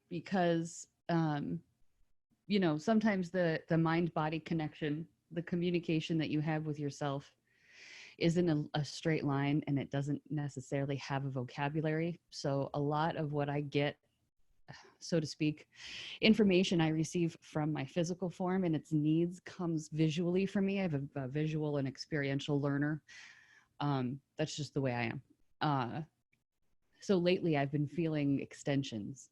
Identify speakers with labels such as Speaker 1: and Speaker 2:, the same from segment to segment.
Speaker 1: because, you know, sometimes the mind-body connection, the communication that you have with yourself isn't a straight line, and it doesn't necessarily have a vocabulary. So a lot of what I get, so to speak, information I receive from my physical form and its needs comes visually for me. I have a visual and experiential learner. That's just the way I am. So lately I've been feeling extensions.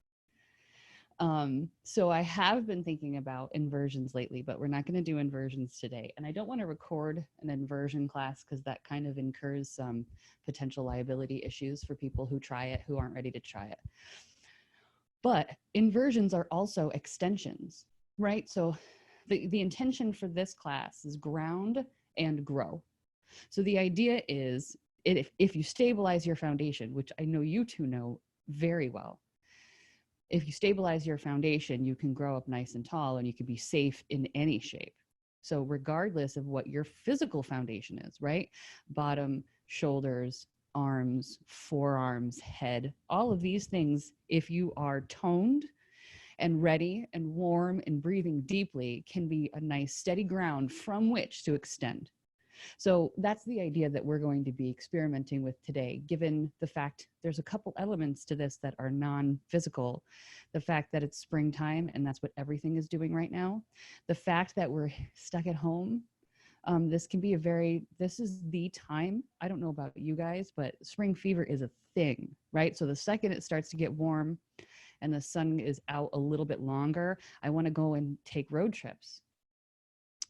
Speaker 1: So I have been thinking about inversions lately, but we're not going to do inversions today. And I don't want to record an inversion class because that kind of incurs some potential liability issues for people who try it, who aren't ready to try it. But inversions are also extensions, right? So the intention for this class is ground and grow. So the idea is if you stabilize your foundation, which I know you two know very well, if you stabilize your foundation, you can grow up nice and tall and you can be safe in any shape. So regardless of what your physical foundation is, right? Bottom, shoulders, arms, forearms, head, all of these things, if you are toned and ready and warm and breathing deeply, can be a nice steady ground from which to extend. So that's the idea that we're going to be experimenting with today, given the fact there's a couple elements to this that are non-physical. The fact that it's springtime and that's what everything is doing right now. The fact that we're stuck at home. This can be this is the time. I don't know about you guys, but spring fever is a thing, right? So the second it starts to get warm and the sun is out a little bit longer, I want to go and take road trips,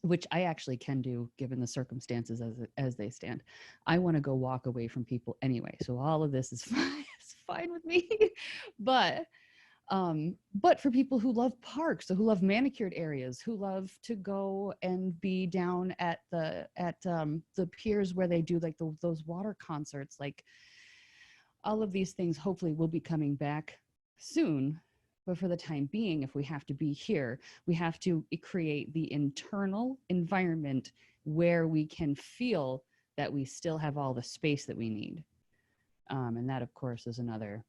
Speaker 1: which I actually can do given the circumstances as they stand. I want to go walk away from people anyway. So all of this is fine, it's fine with me. But for people who love parks, so who love manicured areas, who love to go and be down at the piers where they do like those water concerts, like all of these things hopefully will be coming back soon. But for the time being, if we have to be here, we have to create the internal environment where we can feel that we still have all the space that we need. And that, of course, is another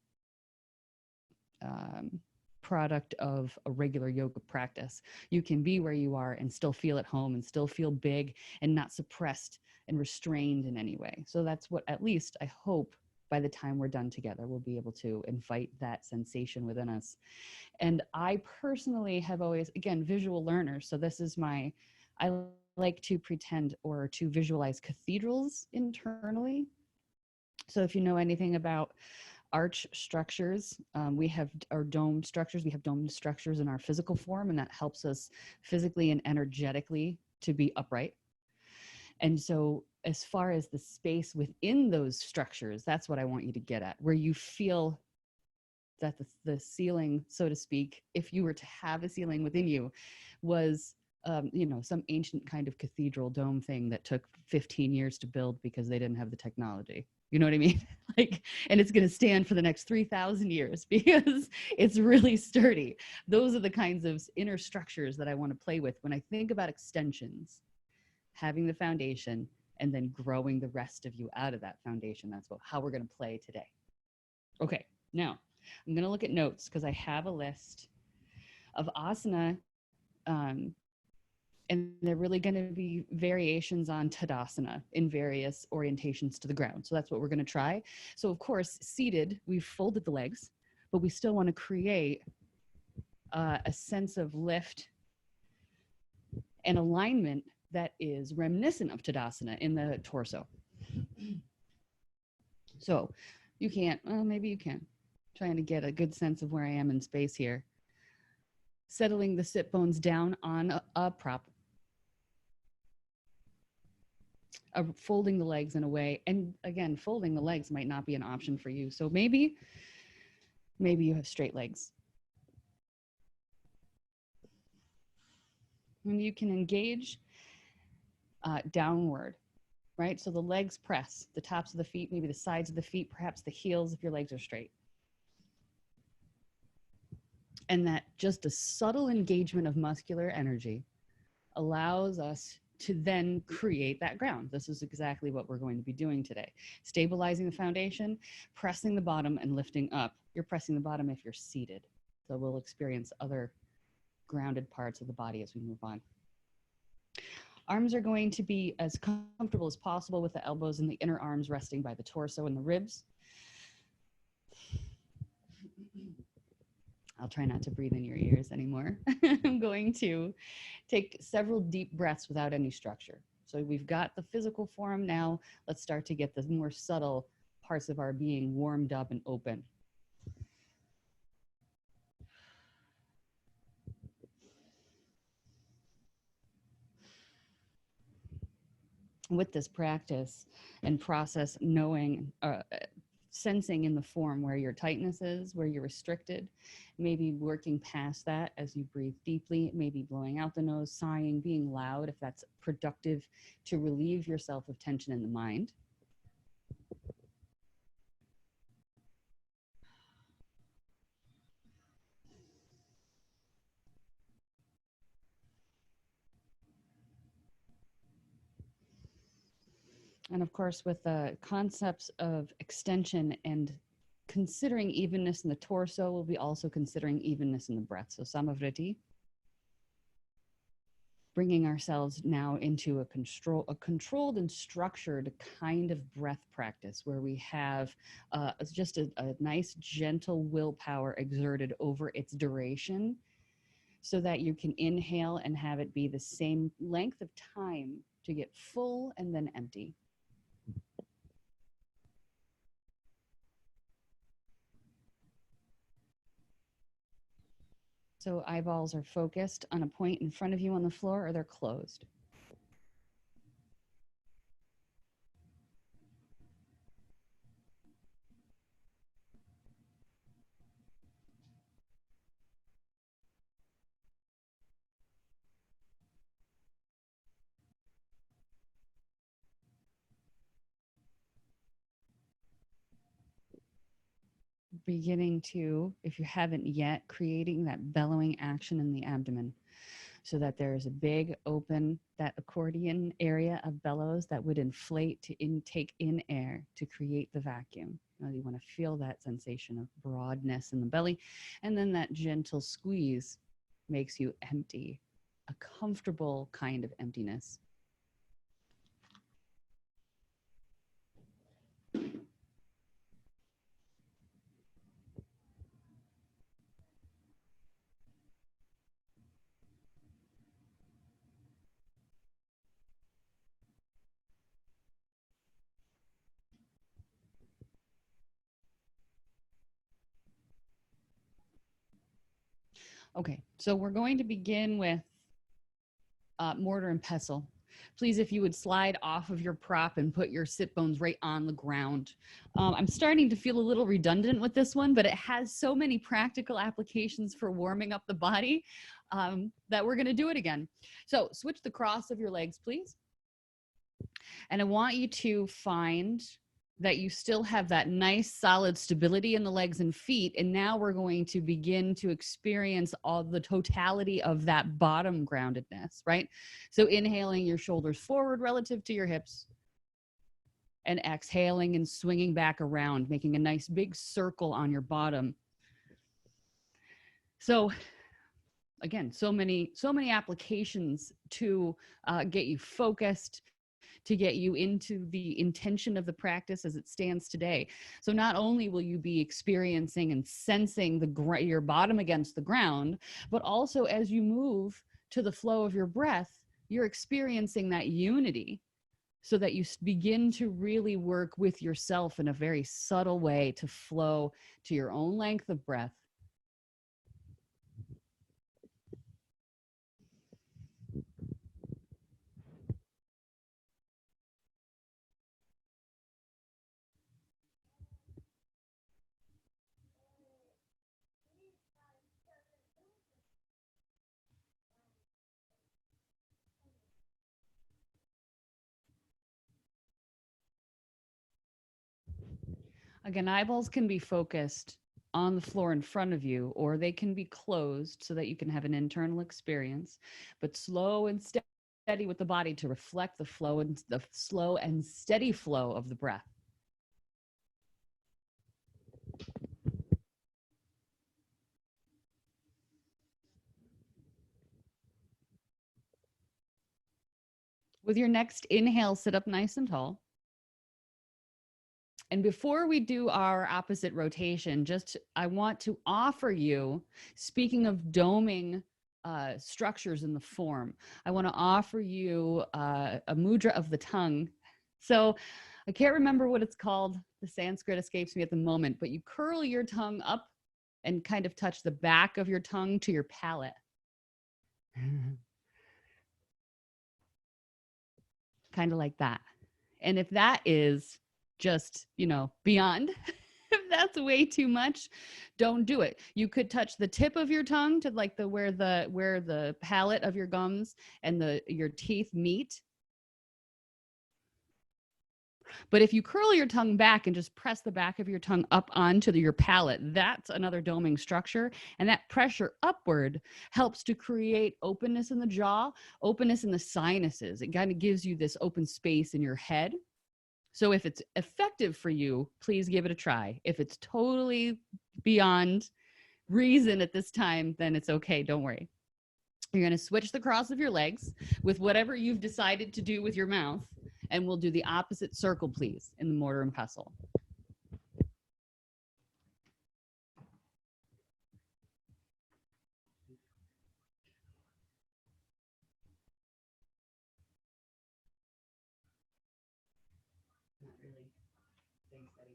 Speaker 1: product of a regular yoga practice. You can be where you are and still feel at home and still feel big and not suppressed and restrained in any way. So that's what, at least I hope, by the time we're done together, we'll be able to invite that sensation within us. And I personally have always, again, visual learner. So this is I like to pretend or to visualize cathedrals internally. So if you know anything about arch structures, we have our dome structures. We have dome structures in our physical form, and that helps us physically and energetically to be upright. And so as far as the space within those structures, that's what I want you to get at, where you feel that the ceiling, so to speak, if you were to have a ceiling within you, was, some ancient kind of cathedral dome thing that took 15 years to build because they didn't have the technology. You know what I mean? And it's going to stand for the next 3,000 years because it's really sturdy. Those are the kinds of inner structures that I want to play with when I think about extensions. Having the foundation and then growing the rest of you out of that foundation. That's how we're going to play today. Okay, now I'm going to look at notes because I have a list of asana, and they're really going to be variations on Tadasana in various orientations to the ground. So that's what we're going to try. So of course, seated, we've folded the legs, but we still want to create a sense of lift and alignment that is reminiscent of Tadasana in the torso. So you can't, well, maybe you can. Trying to get a good sense of where I am in space here. Settling the sit bones down on a prop. Folding the legs in a way. And again, folding the legs might not be an option for you. So maybe you have straight legs. And you can engage downward, right? So the legs press, the tops of the feet, maybe the sides of the feet, perhaps the heels if your legs are straight. And that just a subtle engagement of muscular energy allows us to then create that ground. This is exactly what we're going to be doing today. Stabilizing the foundation, pressing the bottom and lifting up. You're pressing the bottom if you're seated. So we'll experience other grounded parts of the body as we move on. Arms are going to be as comfortable as possible with the elbows and the inner arms resting by the torso and the ribs. I'll try not to breathe in your ears anymore. I'm going to take several deep breaths without any structure. So we've got the physical form now. Let's start to get the more subtle parts of our being warmed up and open. With this practice and process, knowing, sensing in the form where your tightness is, where you're restricted, maybe working past that as you breathe deeply, maybe blowing out the nose, sighing, being loud if that's productive to relieve yourself of tension in the mind. And of course, with the concepts of extension and considering evenness in the torso, we'll be also considering evenness in the breath. So samavriti, bringing ourselves now into a controlled and structured kind of breath practice where we have just a nice, gentle willpower exerted over its duration so that you can inhale and have it be the same length of time to get full and then empty. So eyeballs are focused on a point in front of you on the floor, or they're closed. Beginning to, if you haven't yet, creating that bellowing action in the abdomen so that there is a big open, that accordion area of bellows that would inflate to take in air to create the vacuum. You want to feel that sensation of broadness in the belly, and then that gentle squeeze makes you empty, a comfortable kind of emptiness. Okay, so we're going to begin with mortar and pestle. Please, if you would slide off of your prop and put your sit bones right on the ground. I'm starting to feel a little redundant with this one, but it has so many practical applications for warming up the body that we're going to do it again. So switch the cross of your legs, please. And I want you to find that you still have that nice solid stability in the legs and feet. And now we're going to begin to experience all the totality of that bottom groundedness, right? So inhaling your shoulders forward relative to your hips and exhaling and swinging back around, making a nice big circle on your bottom. So again, so many applications to get you focused, to get you into the intention of the practice as it stands today. So not only will you be experiencing and sensing your bottom against the ground, but also as you move to the flow of your breath, you're experiencing that unity so that you begin to really work with yourself in a very subtle way to flow to your own length of breath. Again, eyeballs can be focused on the floor in front of you, or they can be closed so that you can have an internal experience, but slow and steady with the body to reflect the flow and the slow and steady flow of the breath. With your next inhale, sit up nice and tall. And before we do our opposite rotation, I want to offer you, speaking of doming structures in the form, I want to offer you a mudra of the tongue. So I can't remember what it's called. The Sanskrit escapes me at the moment, but you curl your tongue up and kind of touch the back of your tongue to your palate. Kind of like that. And if that is just, beyond, if that's way too much, don't do it. You could touch the tip of your tongue to like where the palate of your gums and your teeth meet. But if you curl your tongue back and just press the back of your tongue up onto your palate, that's another doming structure. And that pressure upward helps to create openness in the jaw, openness in the sinuses. It kind of gives you this open space in your head. So if it's effective for you, please give it a try. If it's totally beyond reason at this time, then it's okay. Don't worry. You're going to switch the cross of your legs with whatever you've decided to do with your mouth, and we'll do the opposite circle, please, in the mortar and pestle. Not really. Thanks, Betty.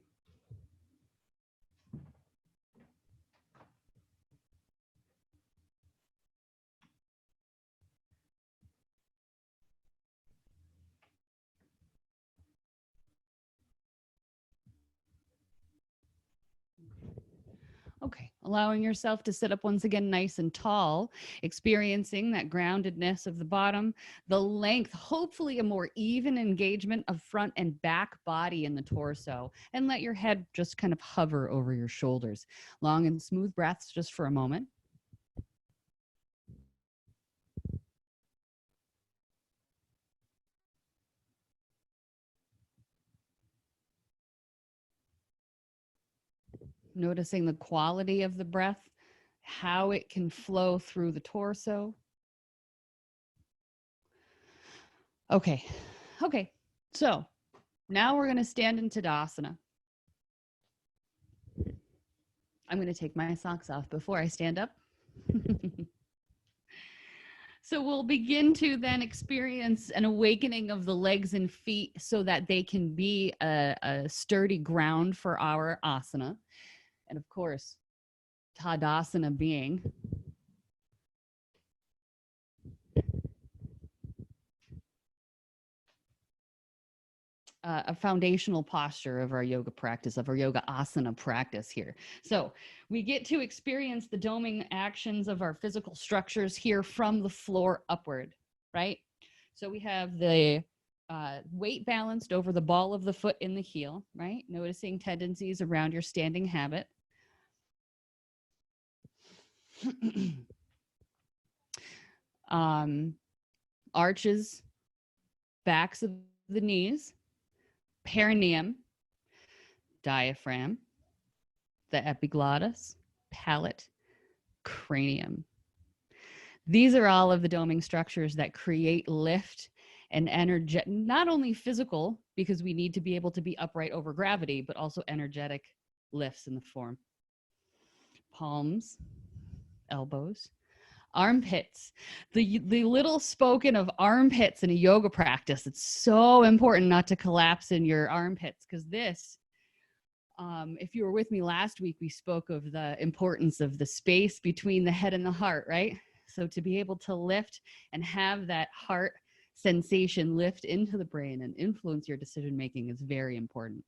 Speaker 1: Okay, allowing yourself to sit up once again nice and tall, experiencing that groundedness of the bottom, the length, hopefully a more even engagement of front and back body in the torso, and let your head just kind of hover over your shoulders. Long and smooth breaths just for a moment. Noticing the quality of the breath, how it can flow through the torso. Okay. So now we're going to stand in Tadasana. I'm going to take my socks off before I stand up. So we'll begin to then experience an awakening of the legs and feet so that they can be a sturdy ground for our asana. And of course, Tadasana being a foundational posture of our yoga practice, of our yoga asana practice here. So we get to experience the doming actions of our physical structures here from the floor upward, right? So we have the weight balanced over the ball of the foot in the heel, right? Noticing tendencies around your standing habit. Arches, backs of the knees, perineum, diaphragm, the epiglottis, palate, cranium. These are all of the doming structures that create lift and energy, not only physical, because we need to be able to be upright over gravity, but also energetic lifts in the form. Palms, elbows, armpits. The little spoken of armpits in a yoga practice. It's so important not to collapse in your armpits, because this, if you were with me last week, we spoke of the importance of the space between the head and the heart, right? So to be able to lift and have that heart sensation lift into the brain and influence your decision making is very important.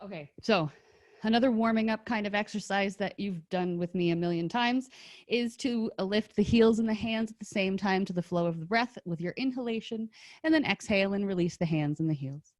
Speaker 1: Okay, so another warming up kind of exercise that you've done with me a million times is to lift the heels and the hands at the same time to the flow of the breath with your inhalation, and then exhale and release the hands and the heels.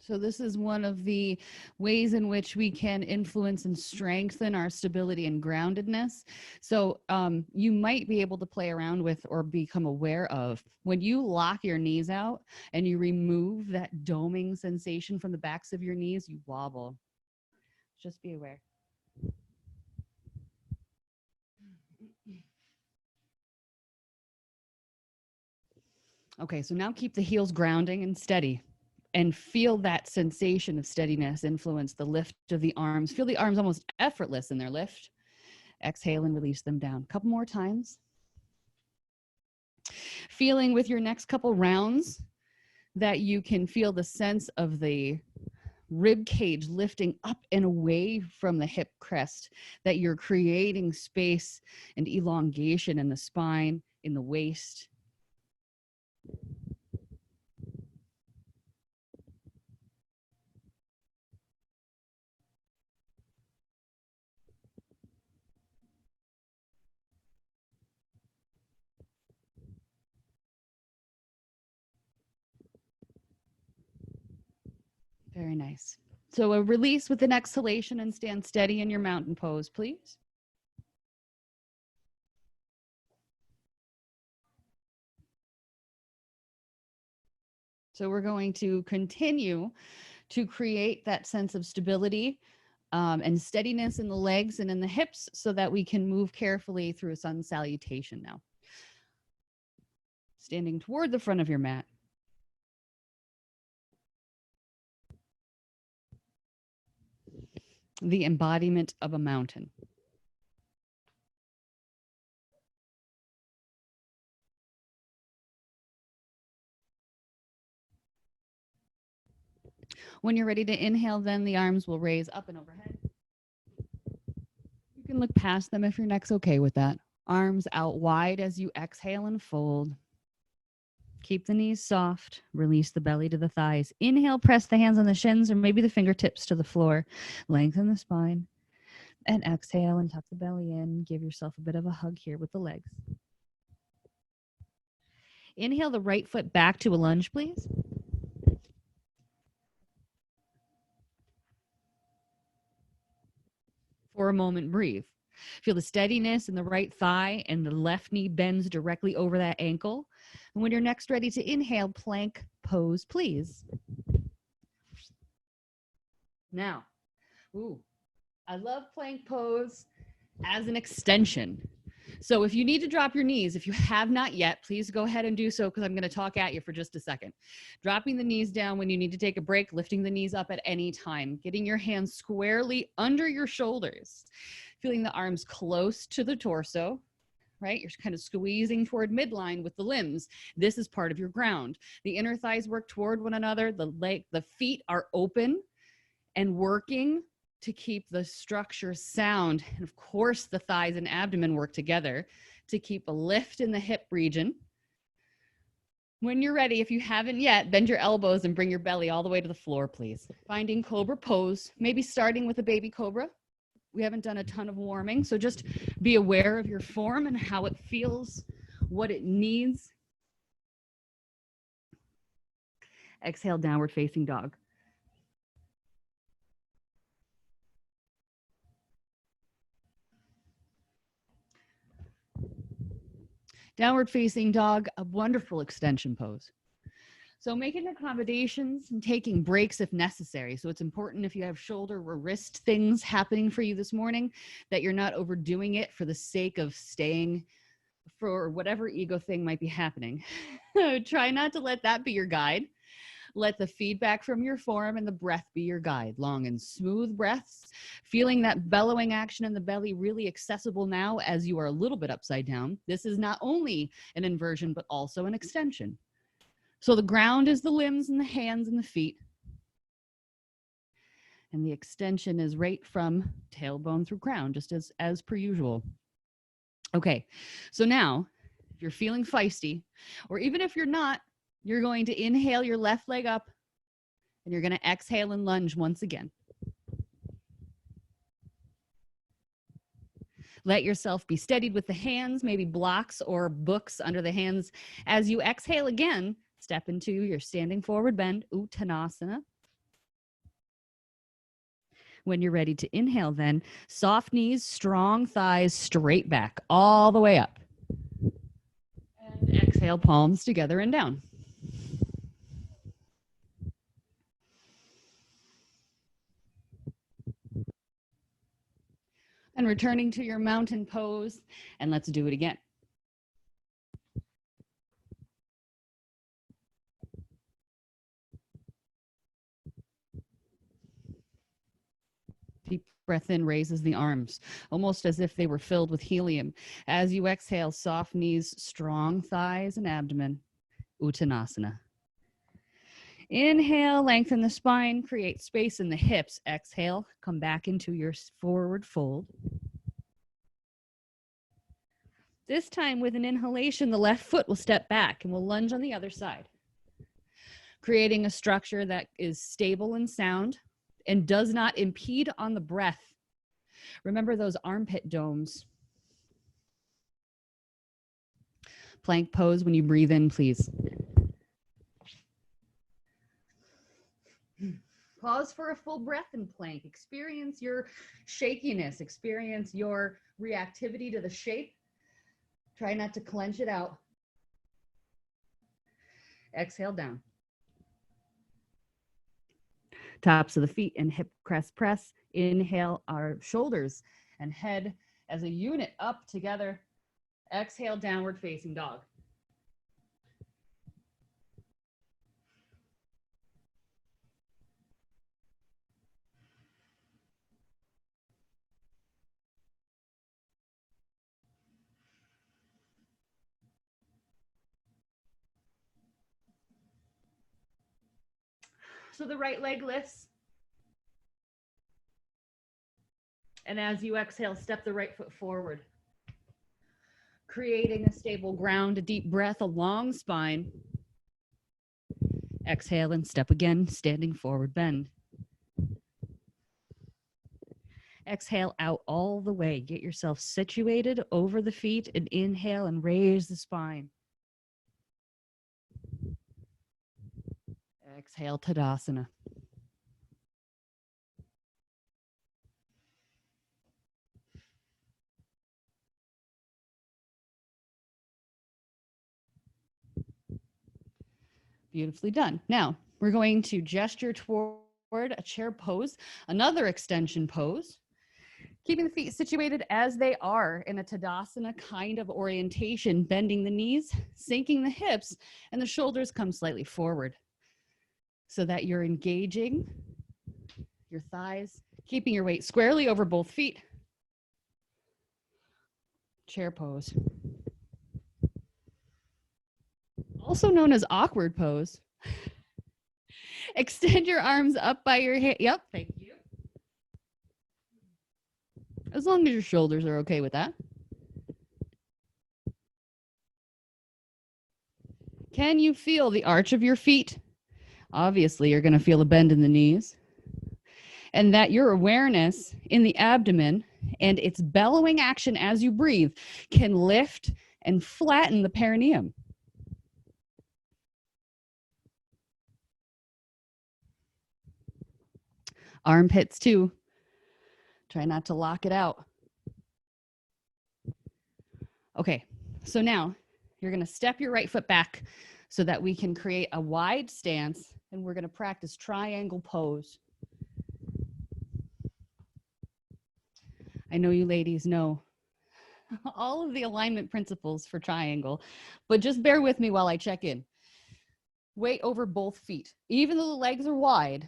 Speaker 1: So this is one of the ways in which we can influence and strengthen our stability and groundedness. So you might be able to play around with or become aware of when you lock your knees out and you remove that doming sensation from the backs of your knees, you wobble. Just be aware. Okay, so now keep the heels grounding and steady. And feel that sensation of steadiness influence the lift of the arms. Feel the arms almost effortless in their lift. Exhale and release them down. A couple more times. Feeling with your next couple rounds that you can feel the sense of the rib cage lifting up and away from the hip crest, that you're creating space and elongation in the spine, in the waist. Very nice. So a release with an exhalation and stand steady in your mountain pose, please. So we're going to continue to create that sense of stability and steadiness in the legs and in the hips so that we can move carefully through a sun salutation now. Standing toward the front of your mat. The embodiment of a mountain. When you're ready to inhale, then the arms will raise up and overhead. You can look past them if your neck's okay with that. Arms out wide as you exhale and fold. Keep the knees soft. Release the belly to the thighs. Inhale, press the hands on the shins or maybe the fingertips to the floor. Lengthen the spine. And exhale and tuck the belly in. Give yourself a bit of a hug here with the legs. Inhale the right foot back to a lunge, please. For a moment, breathe. Feel the steadiness in the right thigh and the left knee bends directly over that ankle. And when you're next ready to inhale, plank pose, please. Now, I love plank pose as an extension. So if you need to drop your knees, if you have not yet, please go ahead and do so because I'm going to talk at you for just a second. Dropping the knees down when you need to take a break, lifting the knees up at any time, getting your hands squarely under your shoulders, feeling the arms close to the torso, right? You're kind of squeezing toward midline with the limbs. This is part of your ground. The inner thighs work toward one another. The feet are open and working to keep the structure sound. And of course, the thighs and abdomen work together to keep a lift in the hip region. When you're ready, if you haven't yet, bend your elbows and bring your belly all the way to the floor, please. Finding cobra pose, maybe starting with a baby cobra. We haven't done a ton of warming, so just be aware of your form and how it feels, what it needs. Exhale, downward facing dog. Downward facing dog, a wonderful extension pose. So making accommodations and taking breaks if necessary. So it's important if you have shoulder or wrist things happening for you this morning that you're not overdoing it for the sake of staying for whatever ego thing might be happening. Try not to let that be your guide. Let the feedback from your form and the breath be your guide. Long and smooth breaths, feeling that bellowing action in the belly really accessible now as you are a little bit upside down. This is not only an inversion, but also an extension. So the ground is the limbs and the hands and the feet. And the extension is right from tailbone through crown, just as per usual. Okay, so now, if you're feeling feisty, or even if you're not, you're going to inhale your left leg up, and you're going to exhale and lunge once again. Let yourself be steadied with the hands, maybe blocks or books under the hands. As you exhale again, step into your standing forward bend, Uttanasana. When you're ready to inhale, then soft knees, strong thighs, straight back, all the way up. And exhale, palms together and down. And returning to your mountain pose, and let's do it again. Deep breath in, raises the arms, almost as if they were filled with helium. As you exhale, soft knees, strong thighs and abdomen, Uttanasana. Inhale, lengthen the spine, create space in the hips. Exhale, come back into your forward fold. This time with an inhalation, the left foot will step back and we'll lunge on the other side, creating a structure that is stable and sound and does not impede on the breath. Remember those armpit domes. Plank pose when you breathe in, please. Pause for a full breath in plank. Experience your shakiness. Experience your reactivity to the shape. Try not to clench it out. Exhale down. Tops of the feet and hip crest press. Inhale our shoulders and head as a unit up together. Exhale, downward facing dog. So the right leg lifts. And as you exhale, step the right foot forward. Creating a stable ground, a deep breath, a long spine. Exhale and step again, standing forward bend. Exhale out all the way. Get yourself situated over the feet and inhale and raise the spine. Exhale, Tadasana. Beautifully done. Now, we're going to gesture toward a chair pose, another extension pose, keeping the feet situated as they are in a Tadasana kind of orientation, bending the knees, sinking the hips, and the shoulders come slightly forward so that you're engaging your thighs, keeping your weight squarely over both feet. Chair pose. Also known as awkward pose. Extend your arms up by your head. Yep, thank you. As long as your shoulders are okay with that. Can you feel the arch of your feet? Obviously, you're going to feel a bend in the knees. And that your awareness in the abdomen and its bellowing action as you breathe can lift and flatten the perineum. Armpits too. Try not to lock it out. Okay, so now you're going to step your right foot back so that we can create a wide stance, and we're going to practice triangle pose. I know you ladies know all of the alignment principles for triangle, but just bear with me while I check in. Weight over both feet. Even though the legs are wide,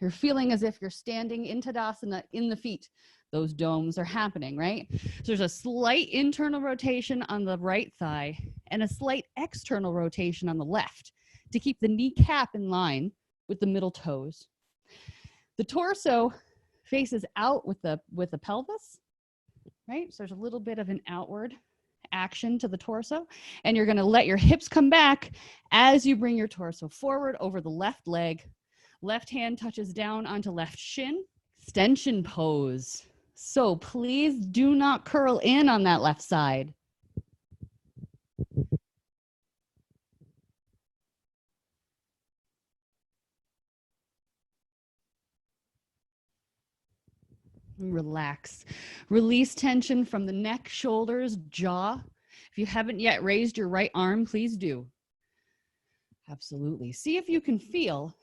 Speaker 1: you're feeling as if you're standing in Tadasana in the feet. Those domes are happening, right? So there's a slight internal rotation on the right thigh and a slight external rotation on the left to keep the kneecap in line with the middle toes. The torso faces out with the pelvis, right? So there's a little bit of an outward action to the torso, and you're going to let your hips come back as you bring your torso forward over the left leg. Left hand touches down onto left shin. Extension pose. So please do not curl in on that left side. Relax. Release tension from the neck, shoulders, jaw. If you haven't yet raised your right arm, please do. Absolutely. See if you can feel,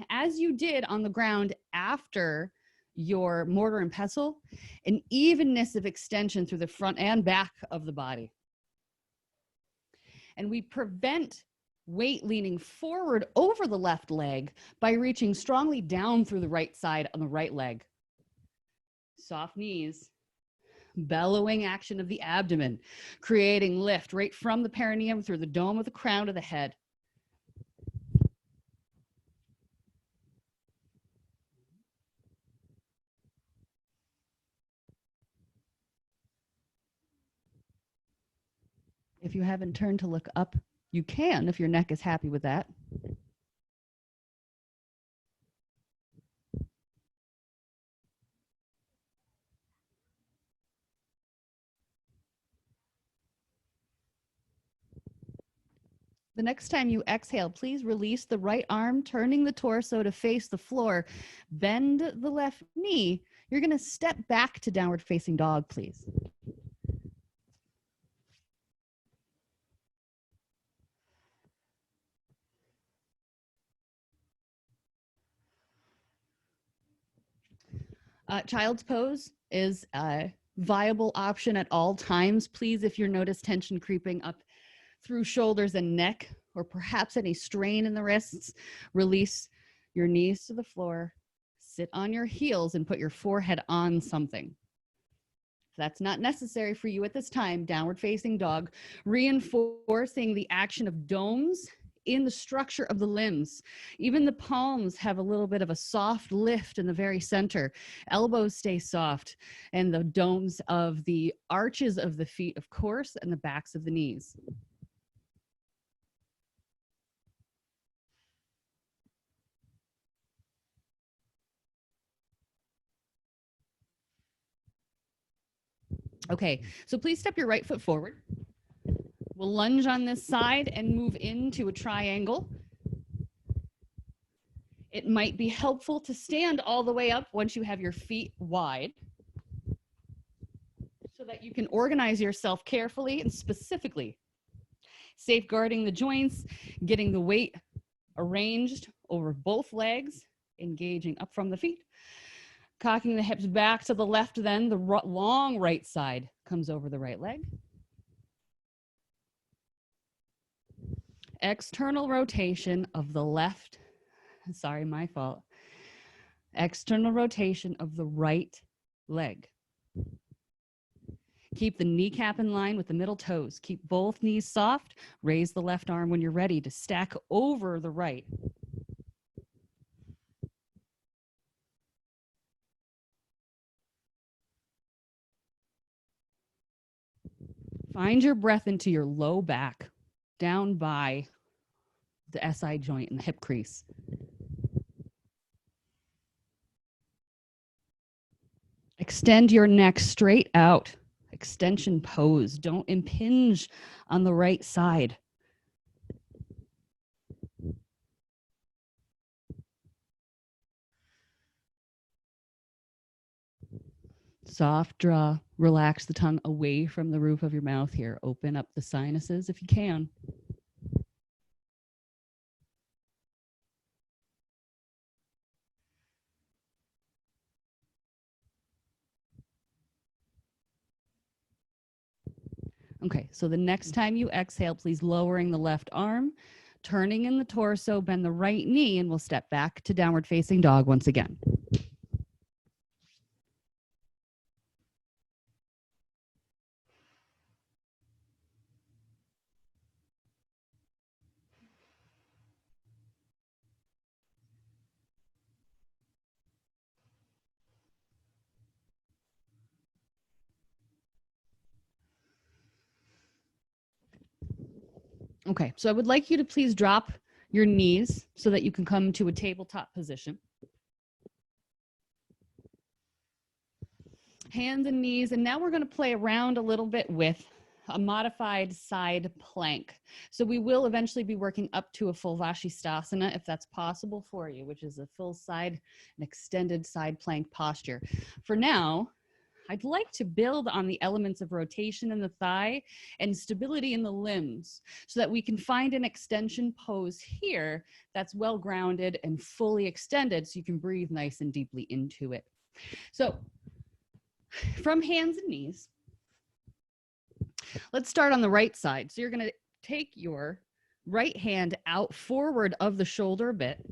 Speaker 1: as you did on the ground after your mortar and pestle, an evenness of extension through the front and back of the body. And we prevent weight leaning forward over the left leg by reaching strongly down through the right side on the right leg. Soft knees, bellowing action of the abdomen, creating lift right from the perineum through the dome of the crown to the head. If you haven't turned to look up, you can if your neck is happy with that. The next time you exhale, please release the right arm, turning the torso to face the floor. Bend the left knee. You're going to step back to downward facing dog, please. Child's pose is a viable option at all times. Please, if you notice tension creeping up through shoulders and neck, or perhaps any strain in the wrists, release your knees to the floor, sit on your heels, and put your forehead on something. If that's not necessary for you at this time, downward facing dog, reinforcing the action of domes in the structure of the limbs. Even the palms have a little bit of a soft lift in the very center. Elbows stay soft, and the domes of the arches of the feet, of course, and the backs of the knees. Okay, so please step your right foot forward. We'll lunge on this side and move into a triangle. It might be helpful to stand all the way up once you have your feet wide, so that you can organize yourself carefully and specifically, safeguarding the joints, getting the weight arranged over both legs, engaging up from the feet, cocking the hips back to the left. Then the long right side comes over the right leg. External rotation of the left, sorry, my fault. External rotation of the right leg. Keep the kneecap in line with the middle toes. Keep both knees soft. Raise the left arm when you're ready to stack over the right. Find your breath into your low back, down by the SI joint and the hip crease. Extend your neck straight out. Extension pose. Don't impinge on the right side. Soft draw. Relax the tongue away from the roof of your mouth here. Open up the sinuses if you can. Okay, so the next time you exhale, please lowering the left arm, turning in the torso, bend the right knee, and we'll step back to downward facing dog once again. Okay, so I would like you to please drop your knees so that you can come to a tabletop position. Hands and knees, and now we're going to play around a little bit with a modified side plank. So we will eventually be working up to a full Vashisthasana if that's possible for you, which is a full side, an extended side plank posture. For now, I'd like to build on the elements of rotation in the thigh and stability in the limbs so that we can find an extension pose here that's well grounded and fully extended so you can breathe nice and deeply into it. So from hands and knees, let's start on the right side. So you're going to take your right hand out forward of the shoulder a bit,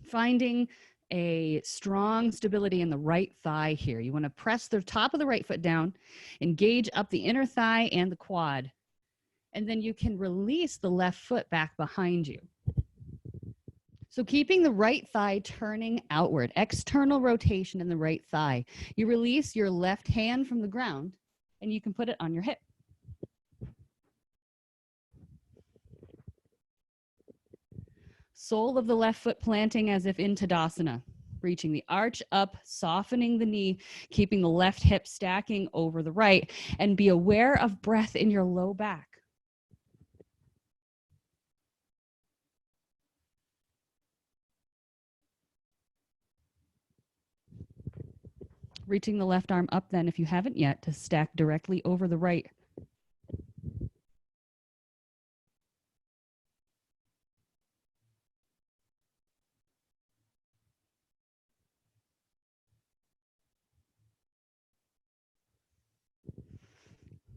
Speaker 1: finding a strong stability in the right thigh here. You want to press the top of the right foot down, engage up the inner thigh and the quad, and then you can release the left foot back behind you. So keeping the right thigh turning outward, external rotation in the right thigh. You release your left hand from the ground and you can put it on your hip. Sole of the left foot planting as if in Tadasana, reaching the arch up, softening the knee, keeping the left hip stacking over the right, and be aware of breath in your low back. Reaching the left arm up then, if you haven't yet, to stack directly over the right.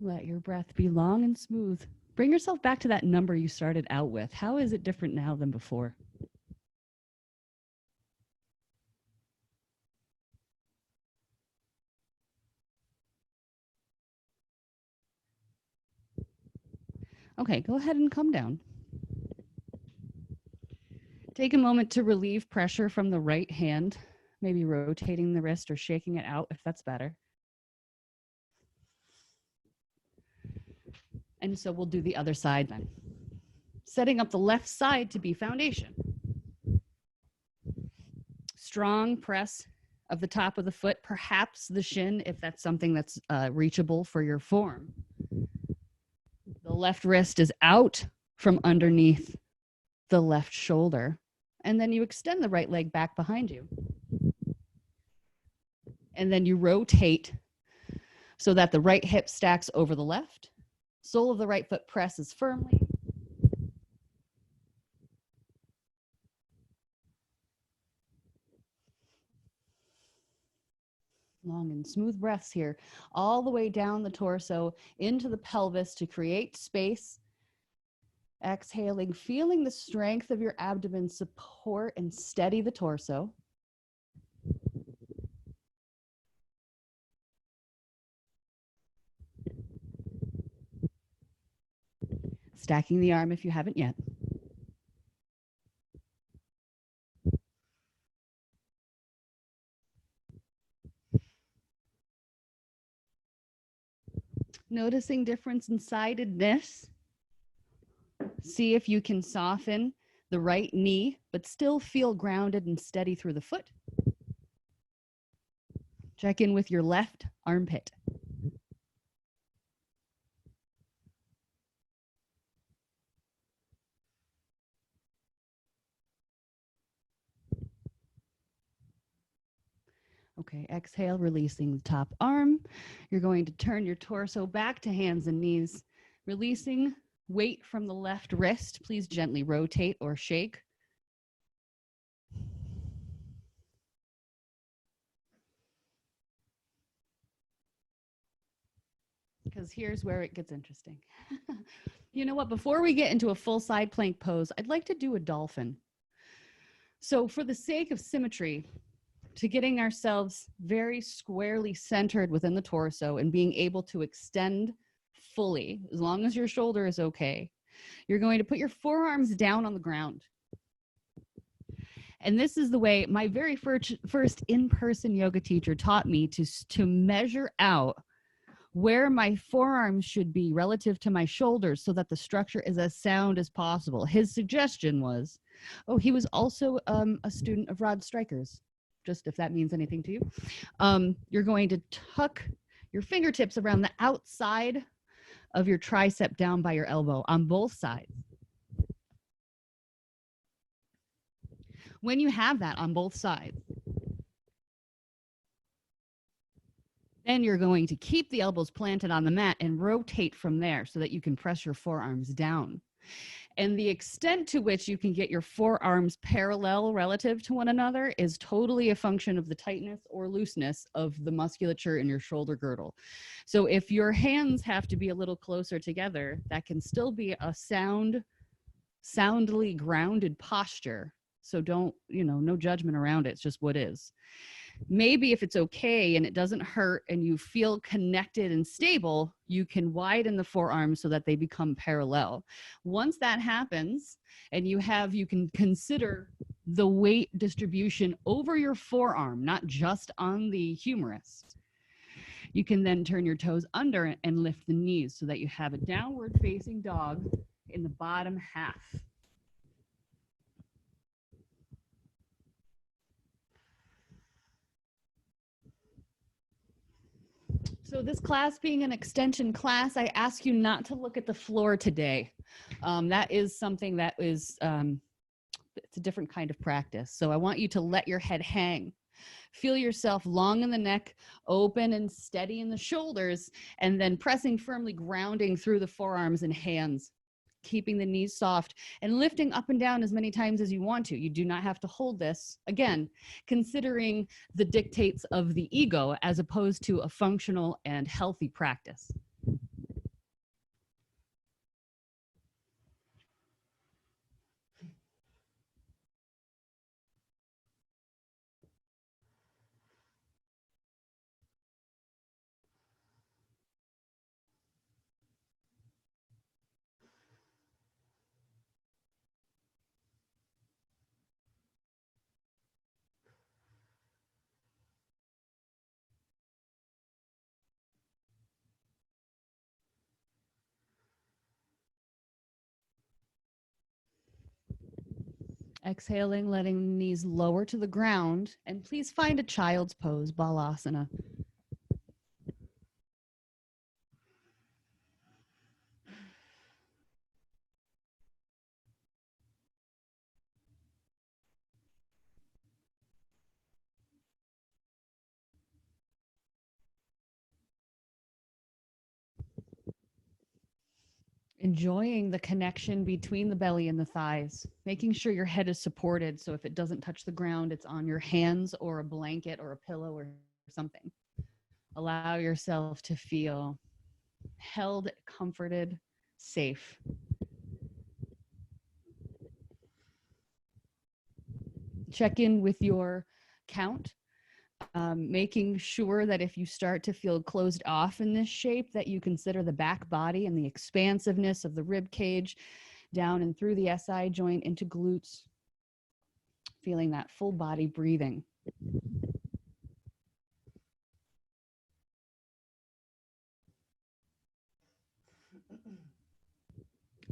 Speaker 1: Let your breath be long and smooth. Bring yourself back to that number you started out with. How is it different now than before? Okay, go ahead and come down. Take a moment to relieve pressure from the right hand, maybe rotating the wrist or shaking it out if that's better. And so we'll do the other side then. Setting up the left side to be foundation. Strong press of the top of the foot, perhaps the shin if that's something that's reachable for your form. The left wrist is out from underneath the left shoulder. And then you extend the right leg back behind you. And then you rotate so that the right hip stacks over the left. Sole of the right foot presses firmly. Long and smooth breaths here, all the way down the torso into the pelvis to create space. Exhaling, feeling the strength of your abdomen support and steady the torso. Stacking the arm if you haven't yet. Noticing difference in sidedness. See if you can soften the right knee, but still feel grounded and steady through the foot. Check in with your left armpit. Okay, exhale, releasing the top arm. You're going to turn your torso back to hands and knees, releasing weight from the left wrist. Please gently rotate or shake. Because here's where it gets interesting. You know what? Before we get into a full side plank pose, I'd like to do a dolphin. So for the sake of symmetry, to getting ourselves very squarely centered within the torso and being able to extend fully, as long as your shoulder is okay, you're going to put your forearms down on the ground. And this is the way my very first in-person yoga teacher taught me to measure out where my forearms should be relative to my shoulders so that the structure is as sound as possible. His suggestion was, he was also a student of Rod Stryker's, just if that means anything to you. You're going to tuck Your fingertips around the outside of your tricep down by your elbow on both sides. When you have that on both sides, then you're going to keep the elbows planted on the mat and rotate from there so that you can press your forearms down. And the extent to which you can get your forearms parallel relative to one another is totally a function of the tightness or looseness of the musculature in your shoulder girdle. So if your hands have to be a little closer together, that can still be a soundly grounded posture. So don't, no judgment around it. It's just what is. Maybe if it's okay and it doesn't hurt and you feel connected and stable, you can widen the forearms so that they become parallel. Once that happens and you can consider the weight distribution over your forearm, not just on the humerus. You can then turn your toes under and lift the knees so that you have a downward facing dog in the bottom half. So this class being an extension class, I ask you not to look at the floor today. That is something that is, it's a different kind of practice. So I want you to let your head hang. Feel yourself long in the neck, open and steady in the shoulders, and then pressing firmly, grounding through the forearms and hands, keeping the knees soft and lifting up and down as many times as you want to. You do not have to hold this. Again, considering the dictates of the ego as opposed to a functional and healthy practice. Exhaling, letting the knees lower to the ground, and please find a child's pose, balasana. Enjoying the connection between the belly and the thighs, making sure your head is supported. So if it doesn't touch the ground, it's on your hands or a blanket or a pillow or something. Allow yourself to feel held, comforted, safe. Check in with your count. Making sure that if you start to feel closed off in this shape, that you consider the back body and the expansiveness of the rib cage down and through the SI joint into glutes, feeling that full body breathing.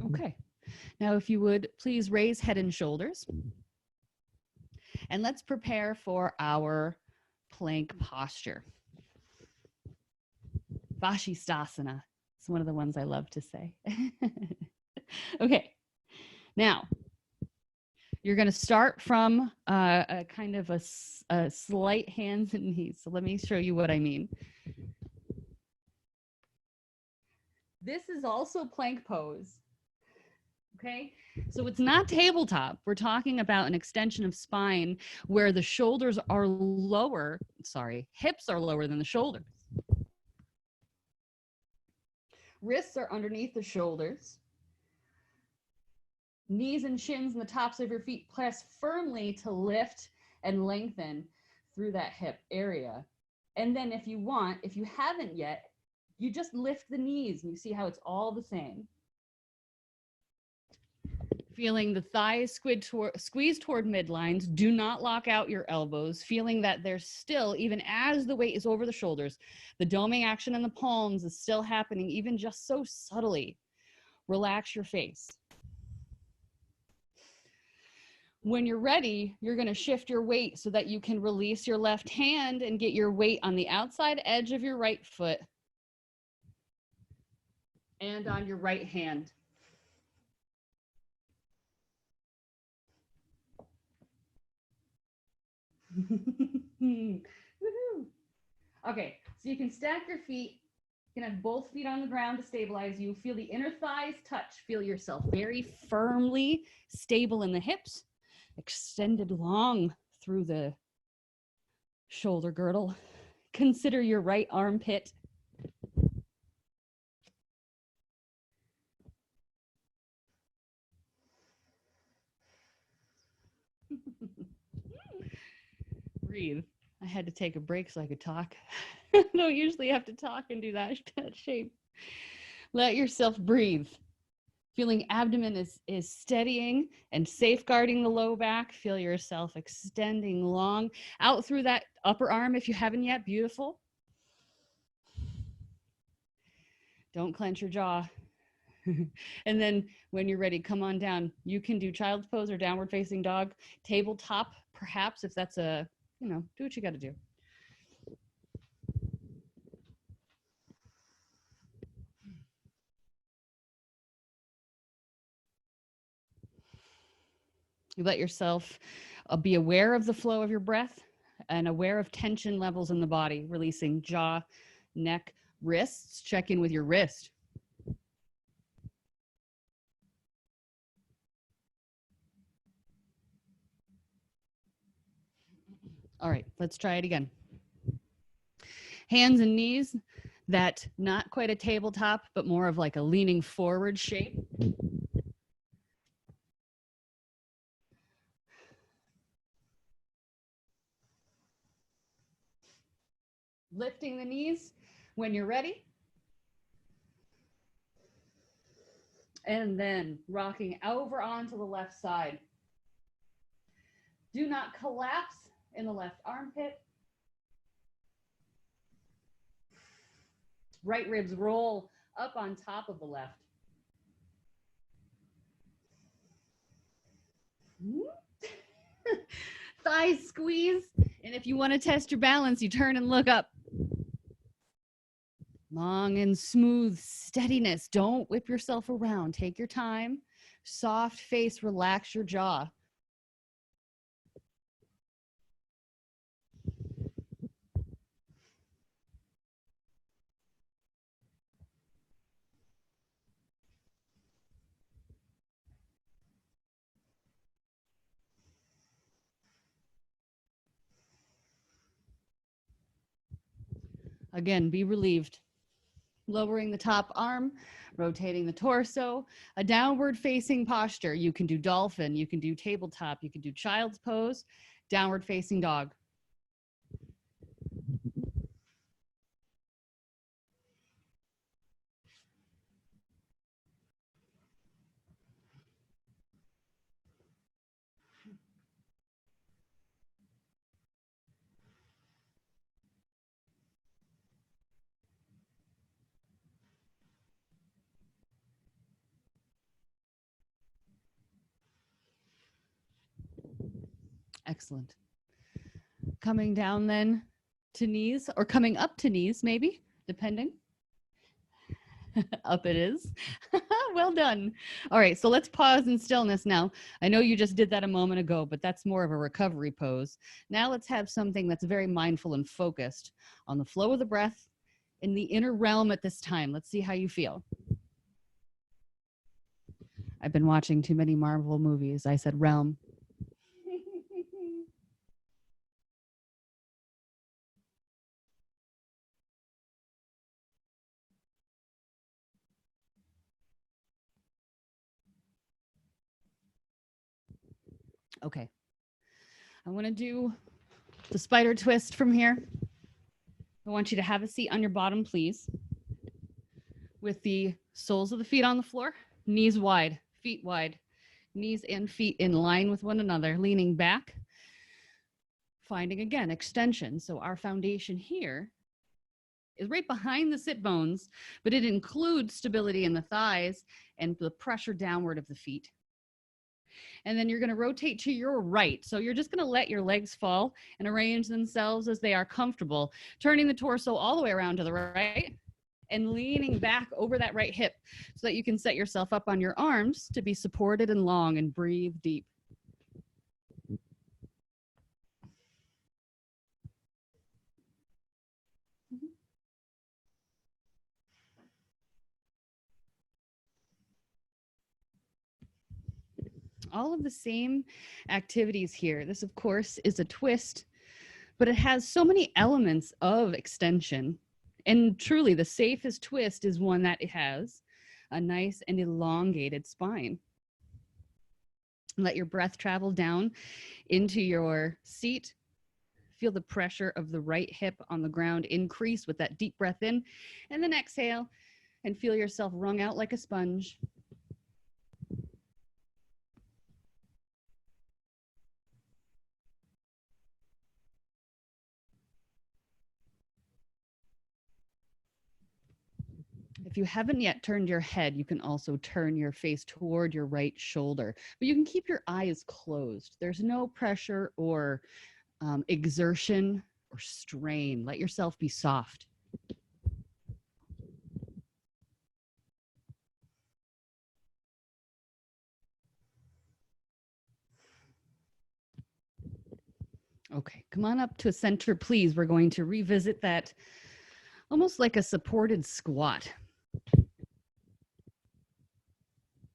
Speaker 1: Okay, now if you would please raise head and shoulders, and let's prepare for our plank posture. Vashisthasana. It's one of the ones I love to say. Okay, now you're going to start from a kind of a slight hands and knees. So let me show you what I mean. This is also plank pose. Okay, so it's not tabletop. We're talking about an extension of spine where the shoulders are lower, hips are lower than the shoulders. Wrists are underneath the shoulders. Knees and shins and the tops of your feet press firmly to lift and lengthen through that hip area. And then if you haven't yet, you just lift the knees and you see how it's all the same. Feeling the thighs squeeze toward midlines. Do not lock out your elbows. Feeling that they're still, even as the weight is over the shoulders, the doming action in the palms is still happening, even just so subtly. Relax your face. When you're ready, you're going to shift your weight so that you can release your left hand and get your weight on the outside edge of your right foot and on your right hand. Okay, so you can stack your feet. You can have both feet on the ground to stabilize you. Feel the inner thighs touch. Feel yourself very firmly stable in the hips, extended long through the shoulder girdle. Consider your right armpit. Breathe. I had to take a break so I could talk. I don't usually have to talk and do that shape. Let yourself breathe. Feeling abdomen is steadying and safeguarding the low back. Feel yourself extending long out through that upper arm if you haven't yet. Beautiful. Don't clench your jaw. And then when you're ready, come on down. You can do child's pose or downward facing dog, tabletop, perhaps, if that's a, do what you got to do. You let yourself be aware of the flow of your breath and aware of tension levels in the body, releasing jaw, neck, wrists. Check in with your wrist. All right, let's try it again. Hands and knees, that not quite a tabletop, but more of like a leaning forward shape. Lifting the knees when you're ready. And then rocking over onto the left side. Do not collapse in the left armpit. Right ribs roll up on top of the left. Thighs squeeze. And if you want to test your balance, you turn and look up. Long and smooth steadiness. Don't whip yourself around. Take your time. Soft face, relax your jaw. Again, be relieved. Lowering the top arm, rotating the torso, a downward facing posture. You can do dolphin, you can do tabletop, you can do child's pose, downward facing dog. Excellent. Coming down then to knees, or coming up to knees maybe, depending. Up it is. Well done. All right, so let's pause in stillness now. I know you just did that a moment ago, but that's more of a recovery pose. Now let's have something that's very mindful and focused on the flow of the breath in the inner realm at this time. Let's see how you feel. I've been watching too many Marvel movies. I said realm. Okay. I want to do the spider twist from here. I want you to have a seat on your bottom, please, with the soles of the feet on the floor, knees wide, feet wide, knees and feet in line with one another, leaning back, finding, again, extension. So our foundation here is right behind the sit bones, but it includes stability in the thighs and the pressure downward of the feet. And then you're going to rotate to your right. So you're just going to let your legs fall and arrange themselves as they are comfortable, turning the torso all the way around to the right and leaning back over that right hip so that you can set yourself up on your arms to be supported and long, and breathe deep. All of the same activities here. This, of course, is a twist, but it has so many elements of extension. And truly, the safest twist is one that has a nice and elongated spine. Let your breath travel down into your seat. Feel the pressure of the right hip on the ground increase with that deep breath in, and then exhale and feel yourself wrung out like a sponge. If you haven't yet turned your head, you can also turn your face toward your right shoulder, but you can keep your eyes closed. There's no pressure or exertion or strain. Let yourself be soft. Okay, come on up to center, please. We're going to revisit that almost like a supported squat.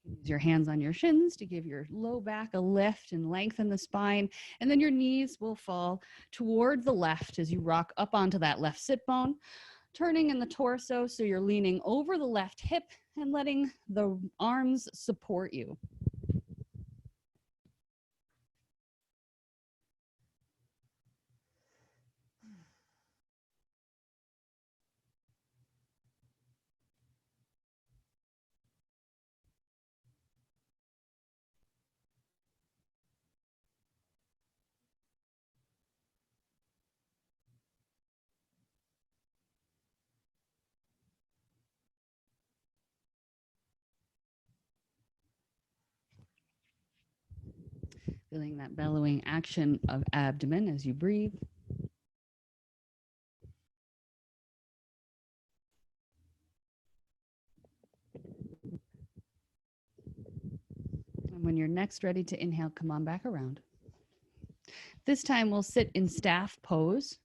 Speaker 1: Use your hands on your shins to give your low back a lift and lengthen the spine. And then your knees will fall toward the left as you rock up onto that left sit bone, turning in the torso so you're leaning over the left hip and letting the arms support you. Feeling that bellowing action of abdomen as you breathe. And when you're next ready to inhale, come on back around. This time we'll sit in staff pose.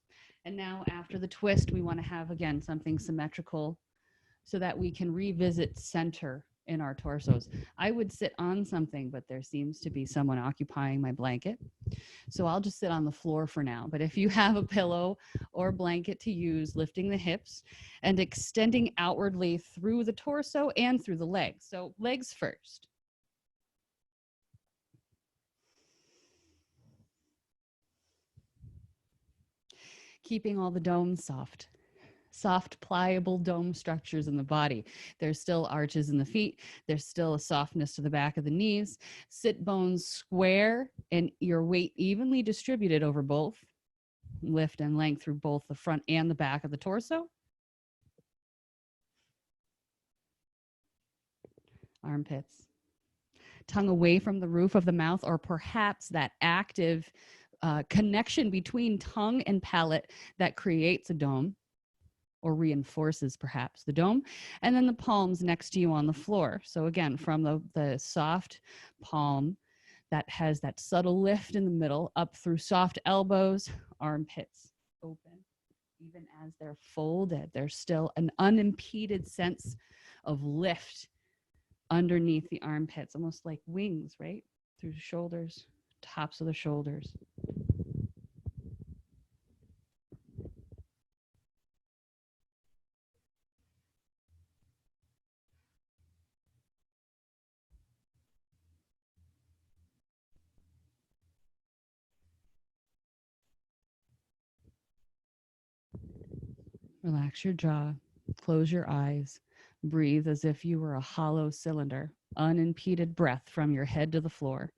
Speaker 1: And now after the twist, we want to have, again, something symmetrical so that we can revisit center in our torsos. I would sit on something, but there seems to be someone occupying my blanket. So I'll just sit on the floor for now. But if you have a pillow or blanket to use, lifting the hips and extending outwardly through the torso and through the legs. So legs first. Keeping all the domes soft. Soft, pliable dome structures in the body. There's still arches in the feet. There's still a softness to the back of the knees. Sit bones square and your weight evenly distributed over both. Lift and length through both the front and the back of the torso. Armpits. Tongue away from the roof of the mouth, or perhaps that active connection between tongue and palate that creates a dome, or reinforces perhaps the dome, and then the palms next to you on the floor. So again, from the soft palm that has that subtle lift in the middle, up through soft elbows, armpits open. Even as they're folded, there's still an unimpeded sense of lift underneath the armpits, almost like wings, right? Through the shoulders, tops of the shoulders. Relax your jaw, close your eyes, breathe as if you were a hollow cylinder, unimpeded breath from your head to the floor.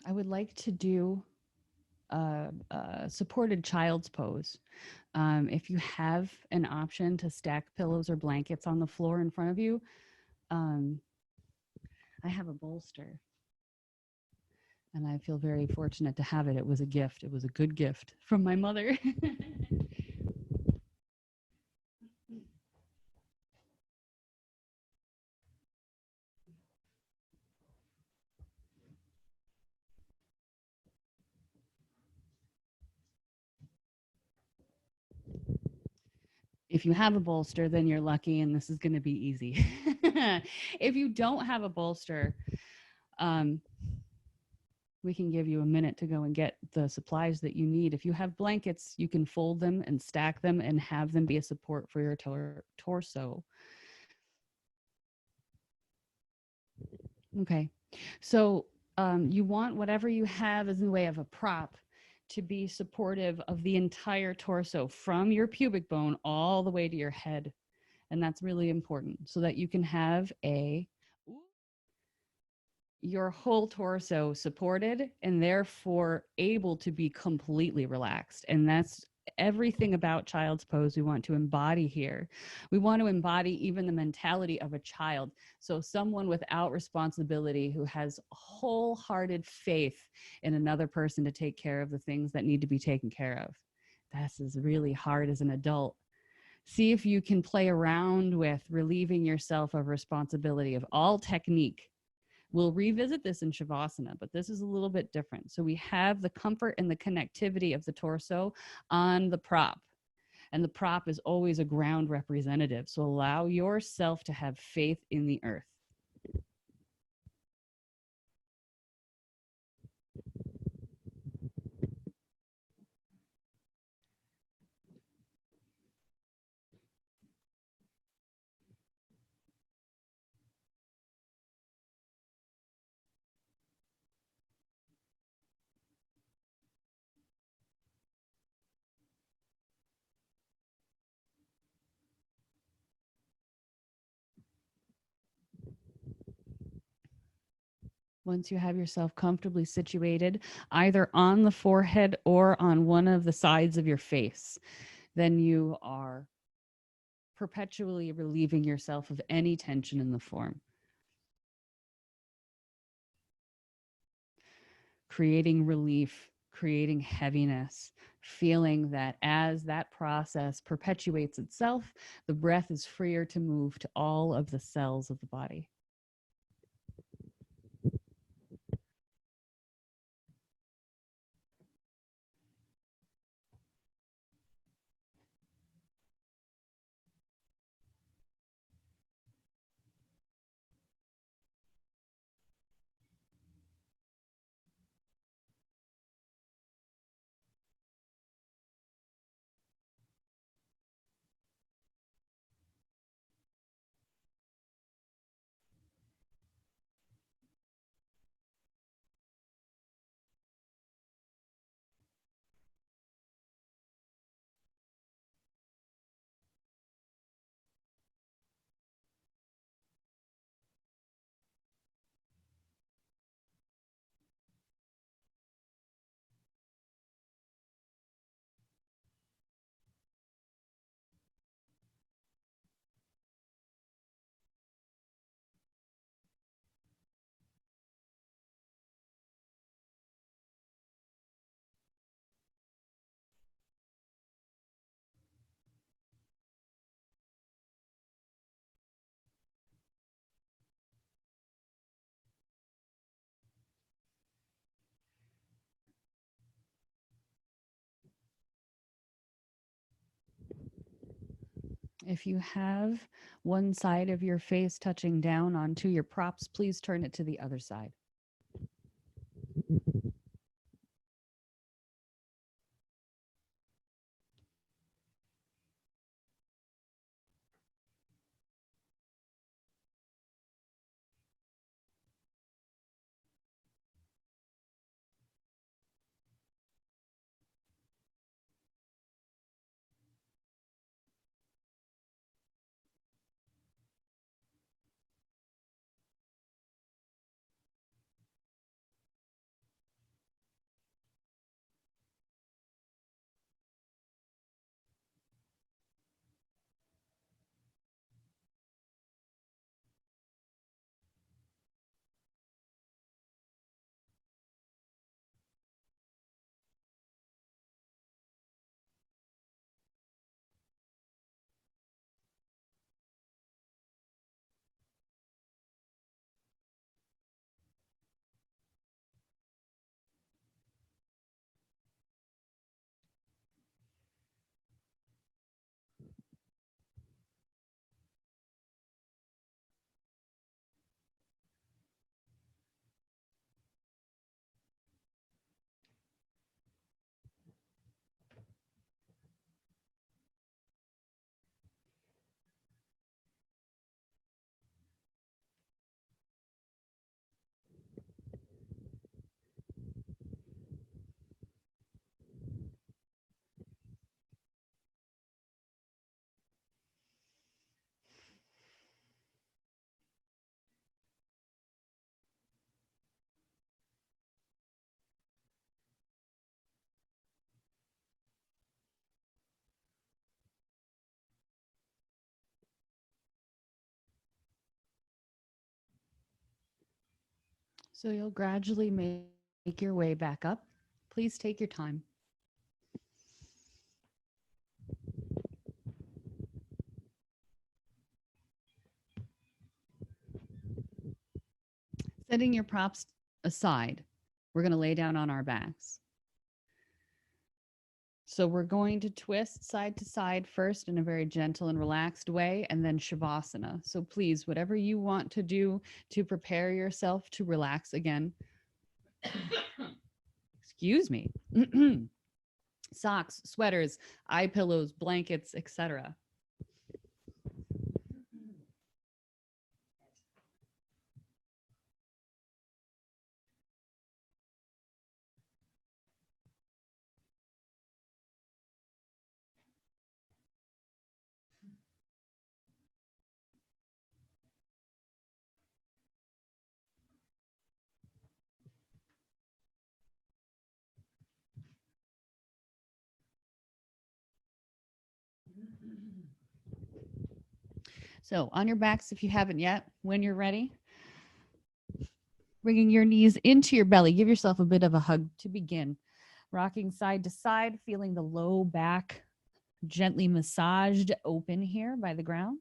Speaker 1: I would like to do a supported child's pose. If you have an option to stack pillows or blankets on the floor in front of you, um, I have a bolster and I feel very fortunate to have it. It was a gift. It was a good gift from my mother. If you have a bolster, then you're lucky and this is going to be easy. If you don't have a bolster, um, we can give you a minute to go and get the supplies that you need. If you have blankets, you can fold them and stack them and have them be a support for your torso. Okay. So you want whatever you have as in the way of a prop to be supportive of the entire torso from your pubic bone all the way to your head. And that's really important so that you can have your whole torso supported and therefore able to be completely relaxed. And that's everything about child's pose we want to embody here. We want to embody even the mentality of a child. So someone without responsibility who has wholehearted faith in another person to take care of the things that need to be taken care of. This is really hard as an adult. See if you can play around with relieving yourself of responsibility of all technique. We'll revisit this in Shavasana, but this is a little bit different. So we have the comfort and the connectivity of the torso on the prop. And the prop is always a ground representative. So allow yourself to have faith in the earth. Once you have yourself comfortably situated, either on the forehead or on one of the sides of your face, then you are perpetually relieving yourself of any tension in the form, creating relief, creating heaviness, feeling that as that process perpetuates itself, the breath is freer to move to all of the cells of the body. If you have one side of your face touching down onto your props, please turn it to the other side. So you'll gradually make your way back up. Please take your time. Setting your props aside, we're going to lay down on our backs. So we're going to twist side to side first in a very gentle and relaxed way, and then shavasana. So please, whatever you want to do to prepare yourself to relax again, excuse me, socks, sweaters, eye pillows, blankets, etc. So on your backs, if you haven't yet, when you're ready, bringing your knees into your belly, give yourself a bit of a hug to begin. Rocking side to side, feeling the low back gently massaged open here by the ground.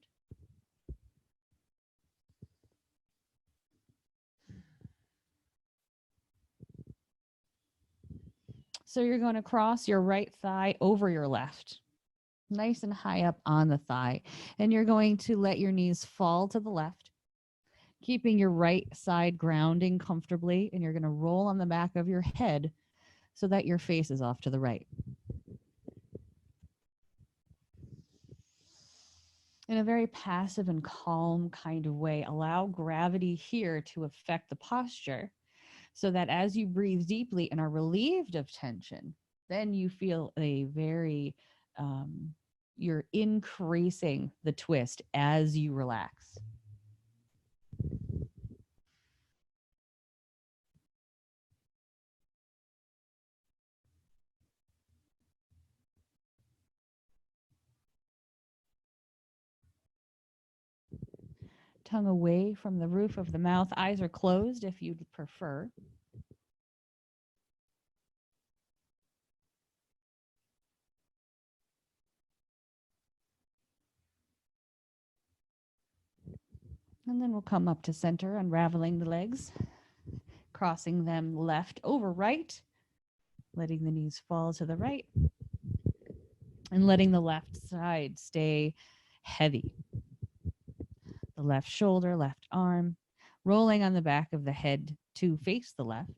Speaker 1: So you're going to cross your right thigh over your left, nice and high up on the thigh. And you're going to let your knees fall to the left, keeping your right side grounding comfortably. And you're going to roll on the back of your head so that your face is off to the right. In a very passive and calm kind of way, allow gravity here to affect the posture so that as you breathe deeply and are relieved of tension, then you feel a very, you're increasing the twist as you relax. Tongue away from the roof of the mouth. Eyes are closed if you'd prefer. And then we'll come up to center, unraveling the legs, crossing them left over right, letting the knees fall to the right, and letting the left side stay heavy. The left shoulder, left arm, rolling on the back of the head to face the left.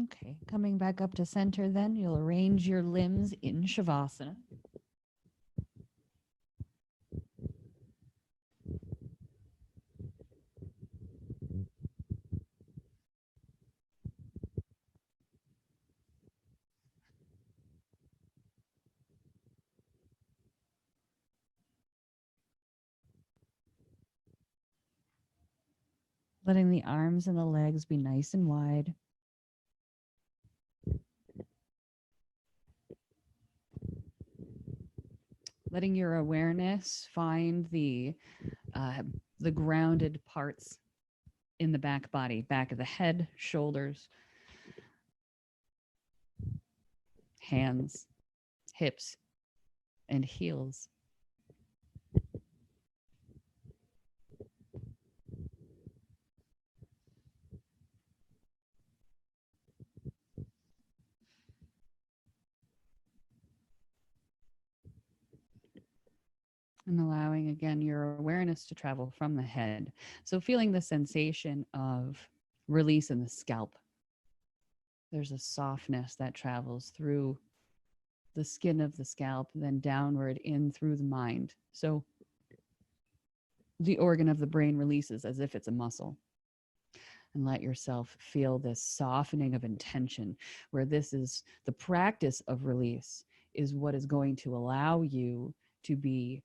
Speaker 1: Okay, coming back up to center, then you'll arrange your limbs in Shavasana. Letting the arms and the legs be nice and wide. Letting your awareness find the grounded parts in the back body, back of the head, shoulders, hands, hips, and heels. And allowing again your awareness to travel from the head. So feeling the sensation of release in the scalp. There's a softness that travels through the skin of the scalp, then downward in through the mind. So the organ of the brain releases as if it's a muscle. And let yourself feel this softening of intention, where this is the practice of release, is what is going to allow you to be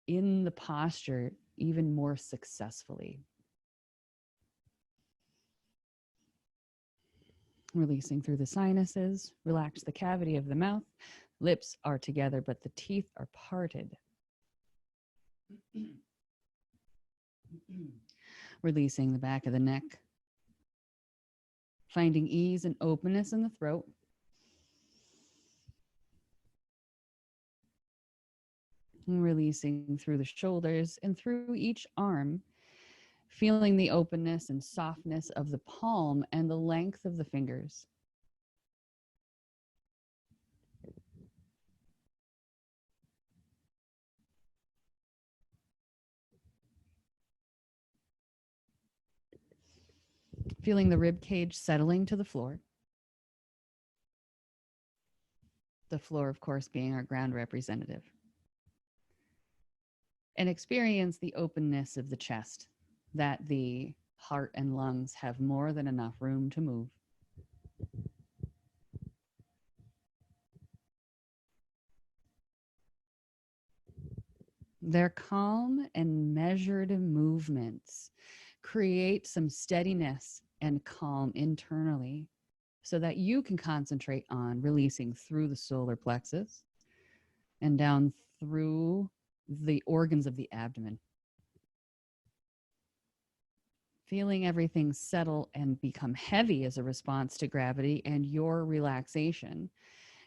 Speaker 1: in the posture even more successfully. Releasing through the sinuses, relax the cavity of the mouth. Lips are together, but the teeth are parted. Releasing the back of the neck. Finding ease and openness in the throat. And releasing through the shoulders and through each arm, feeling the openness and softness of the palm and the length of the fingers. Feeling the rib cage settling to the floor. The floor, of course, being our ground representative. And experience the openness of the chest, that the heart and lungs have more than enough room to move. Their calm and measured movements create some steadiness and calm internally so that you can concentrate on releasing through the solar plexus and down through the organs of the abdomen. Feeling everything settle and become heavy as a response to gravity and your relaxation,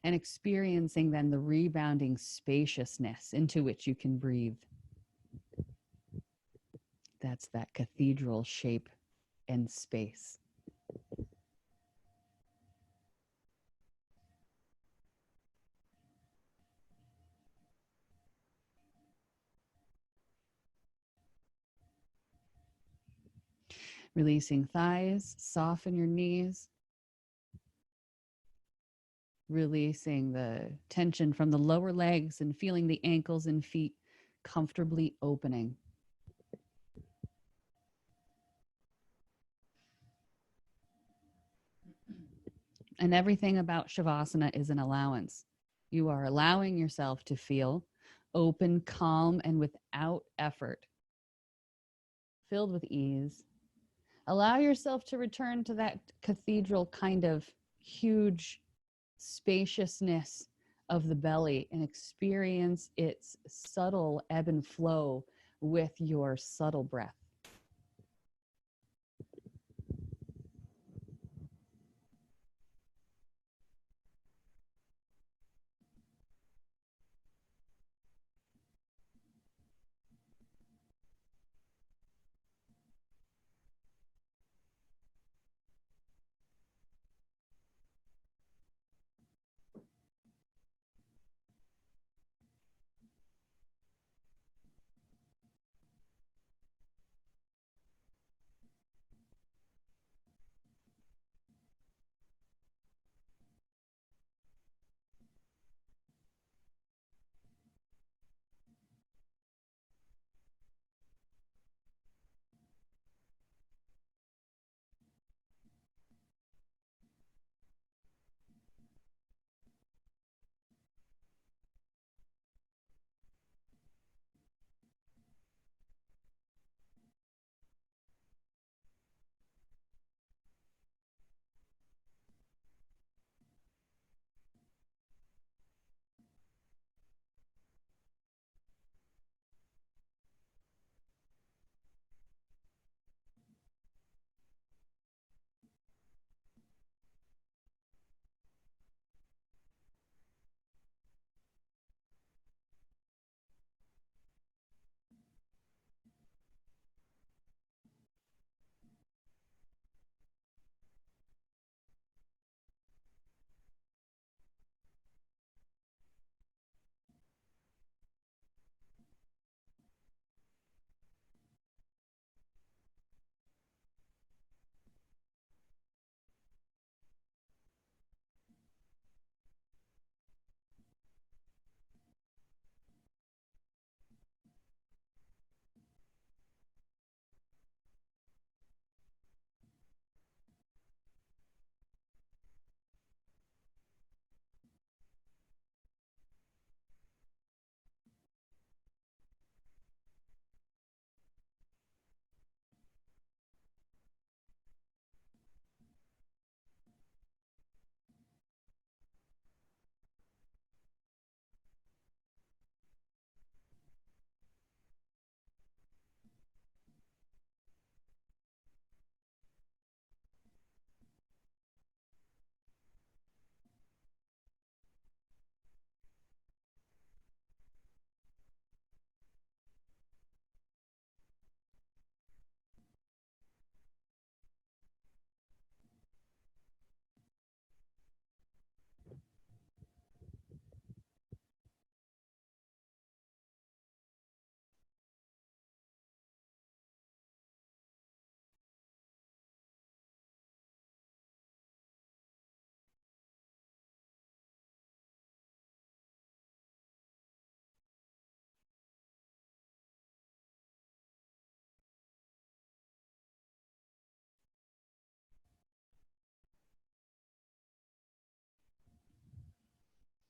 Speaker 1: and experiencing then the rebounding spaciousness into which you can breathe. That's that cathedral shape and space. Releasing thighs, soften your knees. Releasing the tension from the lower legs and feeling the ankles and feet comfortably opening. And everything about Shavasana is an allowance. You are allowing yourself to feel open, calm, and without effort, filled with ease. Allow yourself to return to that cathedral kind of huge spaciousness of the belly and experience its subtle ebb and flow with your subtle breath.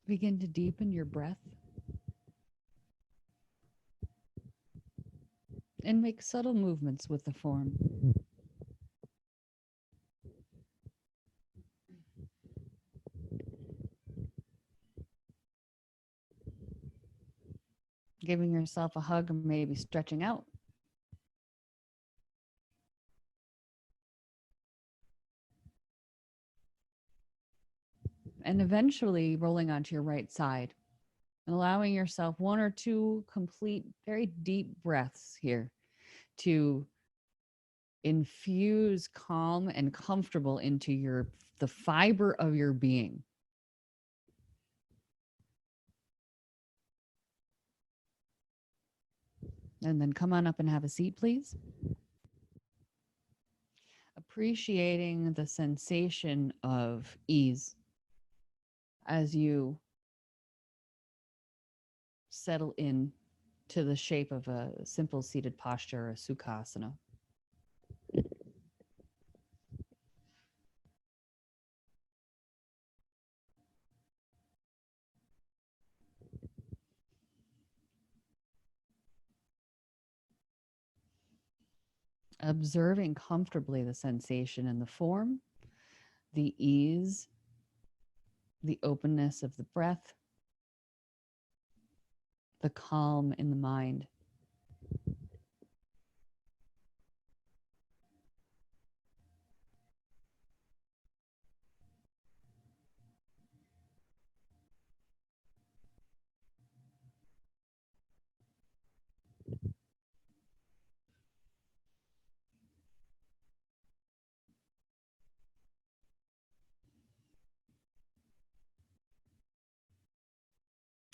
Speaker 1: Begin to deepen your breath and make subtle movements with the form. Giving yourself a hug, maybe stretching out. And eventually rolling onto your right side and allowing yourself one or two complete, very deep breaths here to infuse calm and comfortable into the fiber of your being. And then come on up and have a seat, please. Appreciating the sensation of ease as you settle in to the shape of a simple seated posture, a sukhasana. Observing comfortably the sensation in the form, the ease, the openness of the breath, the calm in the mind.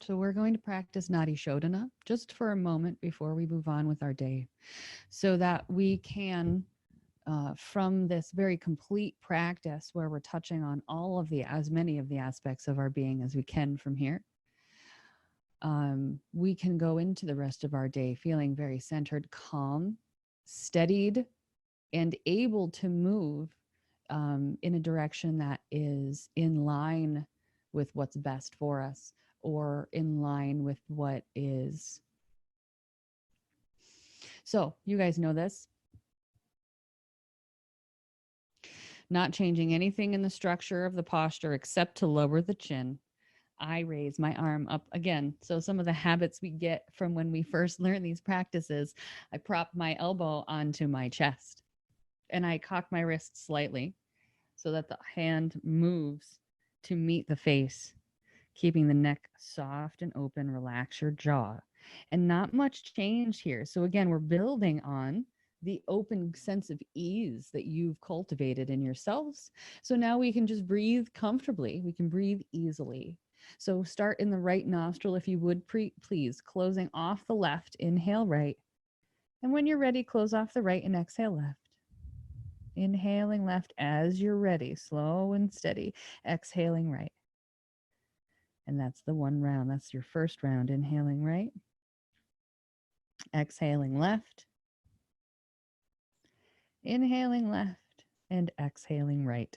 Speaker 1: So we're going to practice Nadi Shodhana just for a moment before we move on with our day so that we can, from this very complete practice where we're touching on as many of the aspects of our being as we can from here, we can go into the rest of our day feeling very centered, calm, steadied, and able to move in a direction that is in line with what's best for us or in line with what is. So you guys know this. Not changing anything in the structure of the posture except to lower the chin. I raise my arm up again. So some of the habits we get from when we first learn these practices, I prop my elbow onto my chest and I cock my wrist slightly so that the hand moves to meet the face, keeping the neck soft and open. Relax your jaw. And not much change here. So again, we're building on the open sense of ease that you've cultivated in yourselves. So now we can just breathe comfortably. We can breathe easily. So start in the right nostril if you would, please, closing off the left. Inhale right. And when you're ready, close off the right and exhale left. Inhaling left as you're ready, slow and steady. Exhaling right. And that's the one round. That's your first round. Inhaling right. Exhaling left. Inhaling left and exhaling right.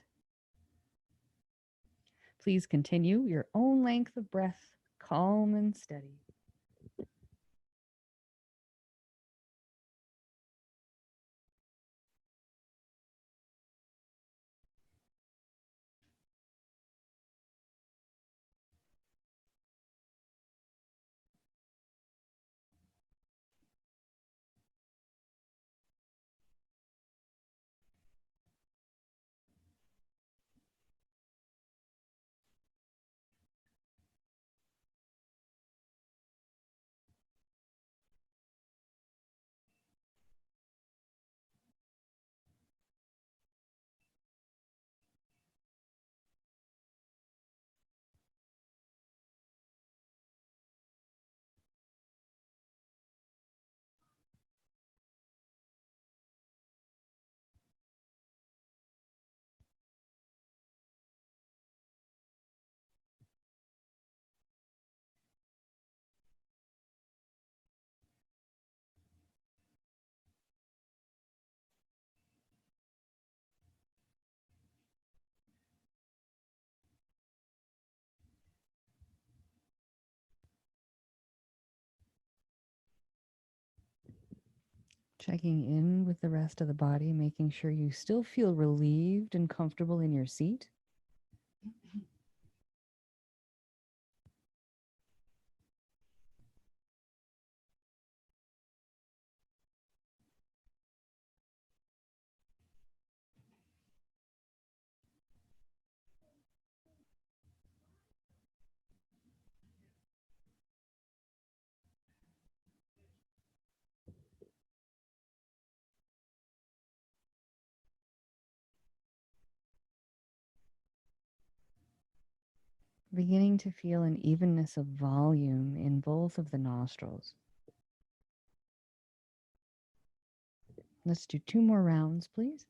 Speaker 1: Please continue your own length of breath, calm and steady. Checking in with the rest of the body, making sure you still feel relieved and comfortable in your seat. Beginning to feel an evenness of volume in both of the nostrils. Let's do 2 more rounds, please.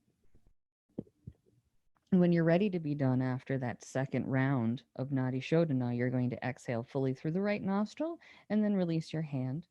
Speaker 1: And when you're ready to be done after that second round of Nadi Shodhana, you're going to exhale fully through the right nostril and then release your hand.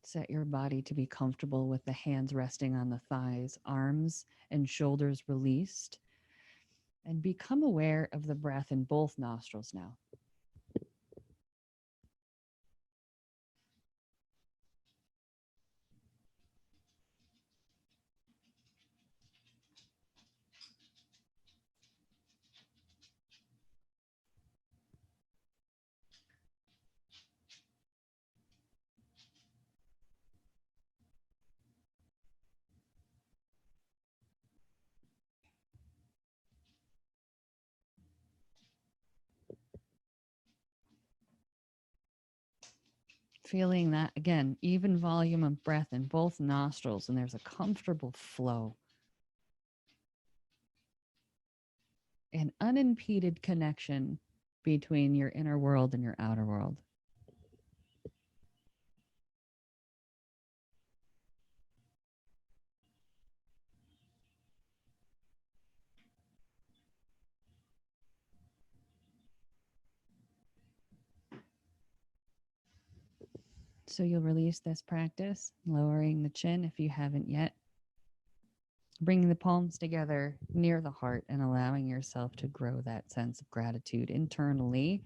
Speaker 1: Set your body to be comfortable with the hands resting on the thighs, arms and shoulders released. And become aware of the breath in both nostrils now. Feeling that, again, even volume of breath in both nostrils, and there's a comfortable flow. An unimpeded connection between your inner world and your outer world. So you'll release this practice, lowering the chin if you haven't yet. Bringing the palms together near the heart and allowing yourself to grow that sense of gratitude internally.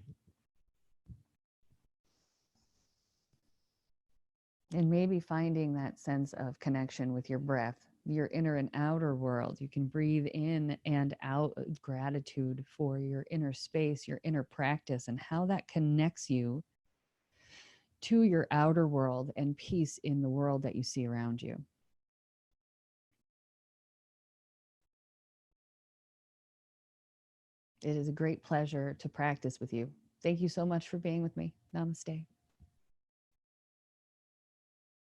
Speaker 1: And maybe finding that sense of connection with your breath, your inner and outer world. You can breathe in and out gratitude for your inner space, your inner practice, and how that connects you to your outer world and peace in the world that you see around you. It is a great pleasure to practice with you. Thank you so much for being with me. Namaste.